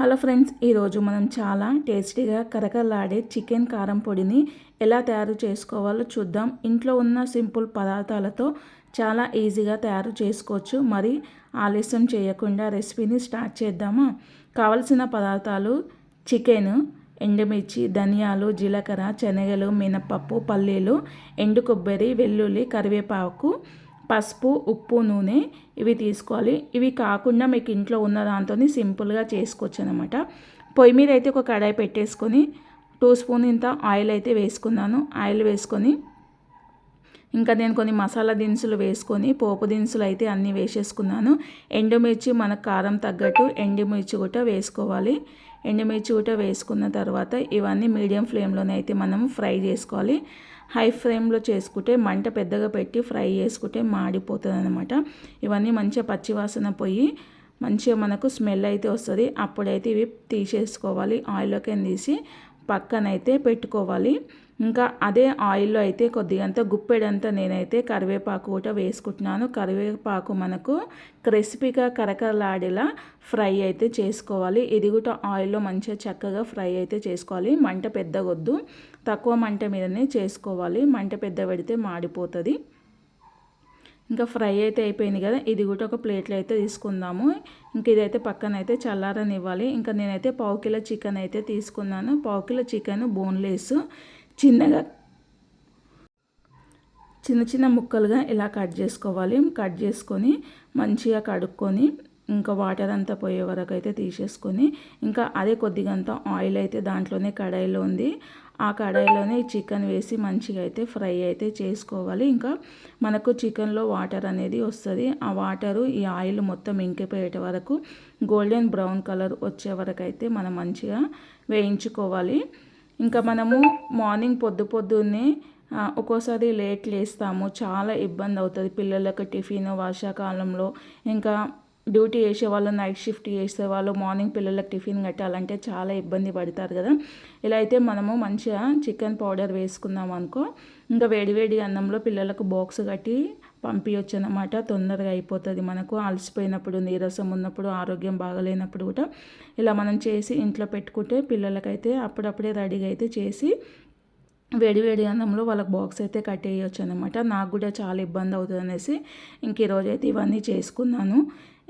Hello friends, ఈరోజు మనం చాలా టేస్టీగా కరకరలాడే చికెన్ కారం పొడిని ఎలా తయారు చేసుకోవాలో చూద్దాం. ఇంట్లో ఉన్న సింపుల్ పదార్థాలతో చాలా ఈజీగా తయారు చేసుకోవచ్చు. మరి ఆలస్యం చేయకుండా రెసిపీని స్టార్ట్ చేద్దామా? కావలసిన పదార్థాలు: చికెన్, ఎండుమిర్చి, ధనియాలు, జీలకర్ర, శనగలు, మినపప్పు, పల్లీలు, ఎండు కొబ్బరి, వెల్లుల్లి, కరివేపాకు, పసుపు, ఉప్పు, నూనె ఇవి తీసుకోవాలి. ఇవి కాకుండా మీకు ఇంట్లో ఉన్న దాంతో సింపుల్గా చేసుకోవచ్చు అనమాట. పొయ్యి మీద అయితే ఒక కడాయి పెట్టేసుకొని 2 స్పూన్ ఇంత ఆయిల్ అయితే వేసుకున్నాను. ఆయిల్ వేసుకొని ఇంకా నేను కొన్ని మసాలా దినుసులు వేసుకొని పోపు దినుసులు అయితే అన్నీ వేసేసుకున్నాను. ఎండుమిర్చి మనకు కారం తగ్గట్టు ఎండుమిర్చి కూడా వేసుకోవాలి. ఎండుమిర్చి కూడా వేసుకున్న తర్వాత ఇవన్నీ మీడియం ఫ్లేమ్లోనే అయితే మనం ఫ్రై చేసుకోవాలి. హై ఫ్లేమ్లో చేసుకుంటే మంట పెద్దగా పెట్టి ఫ్రై చేసుకుంటే మాడిపోతుంది అనమాట. ఇవన్నీ మంచిగా పచ్చివాసన పోయి మంచిగా మనకు స్మెల్ అయితే వస్తుంది. అప్పుడైతే ఇవి తీసేసుకోవాలి. ఆయిల్లోకి తీసి పక్కనైతే పెట్టుకోవాలి. ఇంకా అదే ఆయిల్లో అయితే కొద్దిగంత గుప్పెడంతా నేనైతే కరివేపాకు కూడా వేసుకుంటున్నాను. కరివేపాకు మనకు క్రిస్పీగా కరకరలాడేలా ఫ్రై అయితే చేసుకోవాలి. ఇది కూడా ఆయిల్లో మంచిగా చక్కగా ఫ్రై అయితే చేసుకోవాలి. మంట పెద్దగొద్దు, తక్కువ మంట మీదనే చేసుకోవాలి. మంట పెద్ద పెడితే మాడిపోతుంది. ఇంకా ఫ్రై అయితే అయిపోయింది కదా, ఇది కూడా ఒక ప్లేట్లో అయితే తీసుకుందాము. ఇంక ఇదైతే పక్కన అయితే చల్లారనివ్వాలి. ఇంకా నేనైతే 1/2 కిలో చికెన్ అయితే తీసుకున్నాను. 1/2 కిలో చికెన్ బోన్లెస్ చిన్నగా చిన్న ముక్కలుగా ఇలా కట్ చేసుకోవాలి. కట్ చేసుకొని మంచిగా కడుక్కొని ఇంకా వాటర్ అంతా పోయే వరకు అయితే తీసేసుకొని ఇంకా అదే కొద్దిగంత ఆయిల్ అయితే దాంట్లోనే కడాయిలో ఉంది. ఆ కడాయిలోనే ఈ చికెన్ వేసి మంచిగా అయితే ఫ్రై అయితే చేసుకోవాలి. ఇంకా మనకు చికెన్లో వాటర్ అనేది వస్తుంది. ఆ వాటరు ఈ ఆయిల్ మొత్తం ఇంకిపోయే వరకు గోల్డెన్ బ్రౌన్ కలర్ వచ్చే వరకు అయితే మనం మంచిగా వేయించుకోవాలి. ఇంకా మనము మార్నింగ్ పొద్దున్నే ఒక్కోసారి లేట్ లేస్తాము, చాలా ఇబ్బంది అవుతుంది పిల్లలకు టిఫిన్. వర్షాకాలంలో ఇంకా డ్యూటీ చేసే వాళ్ళు, నైట్ షిఫ్ట్ చేసే వాళ్ళు మార్నింగ్ పిల్లలకు టిఫిన్ కట్టాలంటే చాలా ఇబ్బంది పడతారు కదా. ఇలా అయితే మనము మంచిగా చికెన్ పౌడర్ వేసుకున్నాం అనుకో, ఇంకా వేడివేడి అన్నంలో పిల్లలకు బాక్స్ కట్టి పంపించవచ్చు అన్నమాట. తొందరగా అయిపోతుంది. మనకు అలసిపోయినప్పుడు, నీరసం ఉన్నప్పుడు, ఆరోగ్యం బాగలేనప్పుడు కూడా ఇలా మనం చేసి ఇంట్లో పెట్టుకుంటే పిల్లలకైతే అప్పుడప్పుడే రెడీగా అయితే చేసి వేడి అన్నంలో వాళ్ళకి బాక్స్ అయితే కట్టేయచ్చు అనమాట. నాకు కూడా చాలా ఇబ్బంది అవుతుంది అనేసి ఇంక ఈరోజు అయితే ఇవన్నీ చేసుకున్నాను.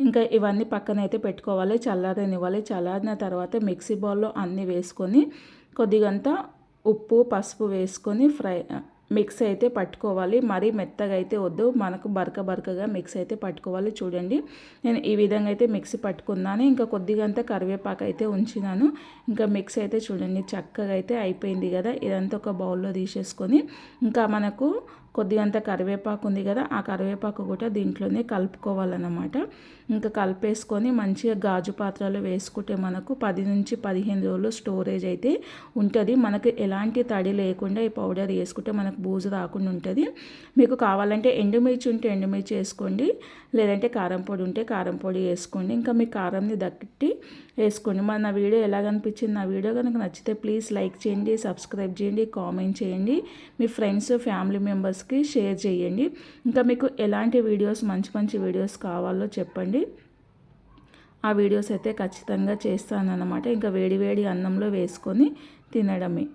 ఇంకా ఇవన్నీ పక్కన అయితే పెట్టుకోవాలి, చల్లారనివ్వాలి. చల్లారిన తర్వాత మిక్సీ బౌల్లో అన్నీ వేసుకొని కొద్దిగంత ఉప్పు, పసుపు వేసుకొని మిక్స్ అయితే పట్టుకోవాలి. మరీ మెత్తగా అయితే వద్దు, మనకు బరకగా మిక్స్ అయితే పట్టుకోవాలి. చూడండి, నేను ఈ విధంగా అయితే మిక్సీ పట్టుకున్నాను. ఇంకా కొద్దిగంత కరివేపాకు అయితే ఉంచినాను. ఇంకా మిక్స్ అయితే చూడండి చక్కగా అయితే అయిపోయింది కదా. ఇదంతా ఒక బౌల్లో తీసేసుకొని ఇంకా మనకు కొద్దిగంత కరివేపాకు ఉంది కదా, ఆ కరివేపాకు కూడా దీంట్లోనే కలుపుకోవాలన్నమాట. ఇంకా కలిపేసుకొని మంచిగా గాజు పాత్రలో వేసుకుంటే మనకు 10 నుంచి 15 రోజులు స్టోరేజ్ అయితే ఉంటుంది. మనకు ఎలాంటి తడి లేకుండా ఈ పౌడర్ వేసుకుంటే మనకు బూజు రాకుండా ఉంటుంది. మీకు కావాలంటే ఎండుమిర్చి ఉంటే ఎండుమిర్చి వేసుకోండి, లేదంటే కారం పొడి ఉంటే కారం పొడి వేసుకోండి. ఇంకా మీ కారంని దట్టి వేసుకోండి. మరి నా వీడియో ఎలా కనిపించింది? నా వీడియో కనుక నచ్చితే ప్లీజ్ లైక్ చేయండి, సబ్స్క్రైబ్ చేయండి, కామెంట్ చేయండి, మీ ఫ్రెండ్స్, ఫ్యామిలీ మెంబర్స్కి షేర్ చేయండి. ఇంకా మీకు ఎలాంటి వీడియోస్, మంచి వీడియోస్ కావాలో చెప్పండి. ఆ వీడియోస్ అయితే ఖచ్చితంగా చేస్తానన్నమాట. ఇంకా వేడి అన్నంలో వేసుకొని తినడమే.